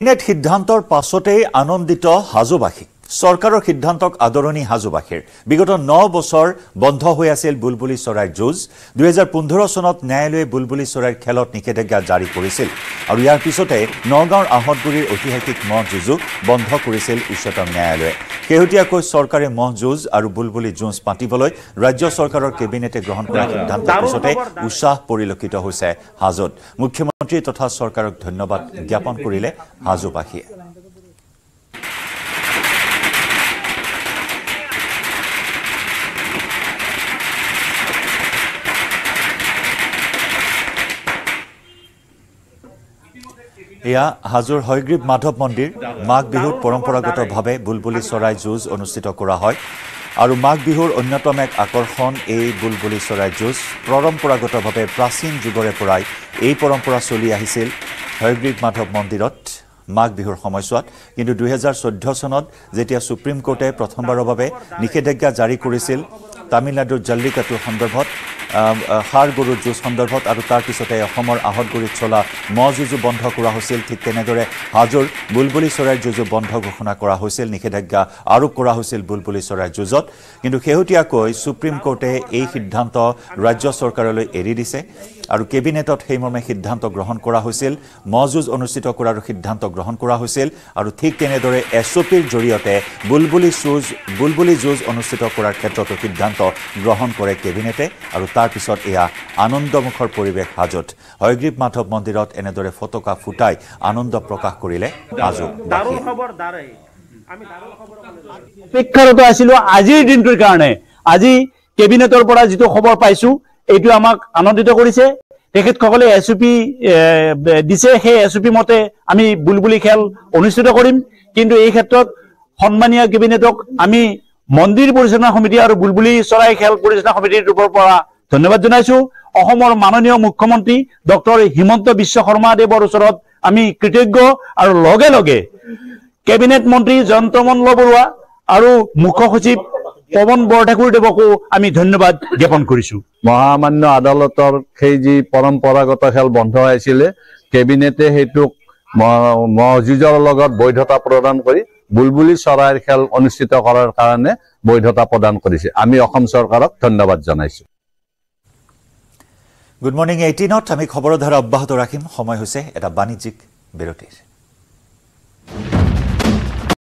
cabinet সিদ্ধান্তৰ পাছতেই আনন্দিত হাজোবাসী সৰকাৰৰ সিদ্ধান্তক আদৰণি হাজোবাসীৰ বিগত 9 বছৰ বন্ধ হৈ আছিল বুলবুলি চৰাইৰ যুঁজ 2015 চনত ন্যায়ালয়ে বুলবুলি চৰাইৰ খেলত নিষেধাজ্ঞা জাৰি কৰিছিল আৰু ইয়াৰ পিছতে নগাঁৱৰ আহতগুৰিৰ ঐতিহাসিক মহ যুঁজো বন্ধ কৰিছিল উচ্চতম ন্যায়ালয়ে কেহতীয়াকৈ চৰকাৰে মহ যুঁজ আৰু বুলবুলি যুঁজ পাতিবলৈ ৰাজ্য চৰকাৰৰ কেবিনেটে গ্ৰহণ কৰা সিদ্ধান্তৰ পিছতে উৎসাহ পৰিলক্ষিত হৈছে হাজোত মুখ্যমন্ত্ৰী তথা চৰকাৰক ধন্যবাদ জ্ঞাপন কৰিলে হাজোবাসীয়ে এয়া হাজোৰ হয়গ্ৰীব মাধৱ মন্দিৰ মাঘ বিহুত পৰম্পৰাগতভাৱে বুলবুলি চৰাই যুঁজ অনুষ্ঠিত কৰা হয় আৰু মাঘ বিহুৰ অন্যতম এক আকৰ্ষণ এই বুলবুলি চৰাই যুঁজ পৰম্পৰাগতভাৱে প্ৰাচীন যুগৰে পৰাই এই পৰম্পৰা চলি আহিছিল হয়গ্ৰীব মাধৱ মন্দিৰত মাঘ বিহুৰ সময়ছোৱাত কিন্তু 2014 চনত যেতিয়া সুপ্ৰিম কোৰ্টে প্ৰথমবাৰৰ বাবে নিষেধাজ্ঞা জাৰি কৰিছিল তামিলনাডুৰ জল্লিকাট্টুৰ সন্দৰ্ভত হাড় গৰুৰ যুঁজ সন্দৰ্ভত আৰু তাৰ পিছতে অসমৰ আহতগুৰিত চলা মহ যুঁজো বন্ধ কৰা হৈছিল ঠিক তেনেদৰে হাজোৰ বুলবুলি চৰাইৰ যুঁজো বন্ধ ঘোষণা কৰা হৈছিল নিষেধাজ্ঞা আৰোপ কৰা হৈছিল বুলবুলি চৰাইৰ যুঁজত কিন্তু শেহতীয়াকৈ সুপ্ৰিম কোৰ্টে এই সিদ্ধান্ত ৰাজ্য চৰকাৰলৈ এৰি দিছে আৰু কেবিনেটত সেইমৰ্মে সিদ্ধান্ত গ্ৰহণ কৰা হৈছিল মহ যুঁজ অনুষ্ঠিত কৰাৰ সিদ্ধান্ত গ্ৰহণ কৰা হৈছিল আৰু ঠিক তেনেদৰে এছঅপিৰ জৰিয়তে বুলবুলি যুঁজ অনুষ্ঠিত কৰাৰ ক্ষেত্ৰতো সিদ্ধান্ত গ্ৰহণ কৰে কেবিনেটে আৰু তাৰ পিছত এয়া আনন্দমুখৰ পৰিৱেশ হাজোত হয়গ্ৰীব মাধৱ মন্দিৰত এনেদৰে ফটকা ফুটাই আনন্দ প্ৰকাশ কৰিলে হাজোবাসীয়ে অপেক্ষাৰত আছিলো আজিৰ দিনটোৰ কাৰণে আজি কেবিনেটৰ পৰা যেটো খবৰ পাইছো এইটো আমাক আনন্দিত কৰিছে তেখেতসকলে এছপি দিছে সেই এছপি মতে আমি বুলবুলি খেল অনুষ্ঠিত কৰিম কিন্তু এই ক্ষেত্ৰত সন্মানীয় কেবিনেটক আমি মন্দিৰ পৰিচালনা সমিতি আৰু বুলবুলি চৰাই খেল পৰিচালনা সমিতিৰ পৰা ধন্যবাদ জনাইছো অসমৰ মাননীয় মুখ্যমন্ত্ৰী ডক্টৰ হিমন্ত বিশ্ব শৰ্মা দেৱৰ ওচৰত আমি কৃতজ্ঞ আৰু লগে লগে কেবিনেট মন্ত্ৰী জয়ন্ত মল্ল বৰুৱা আৰু মুখ্য সচিব পৱন বৰঠাকুৰ দেৱকো আমি ধন্যবাদ জ্ঞাপন কৰিছো মহামান্য আদালতৰ সেই যি পৰম্পৰাগত খেল বন্ধ হৈছিলে কেবিনেটে হেতুক মহযুঁজৰ লগত বৈধতা প্ৰদান কৰি বুলবুলি চৰাইৰ খেল অনুষ্ঠিত কৰাৰ কাৰণে বৈধতা প্ৰদান কৰিছে আমি অসম চৰকাৰক ধন্যবাদ জনাইছো গুড মৰ্নিং 18ত আমি খবৰৰ ধাৰা অব্যাহত ৰাখিম সময় হৈছে এটা বাণিজ্যিক বিৰতিৰ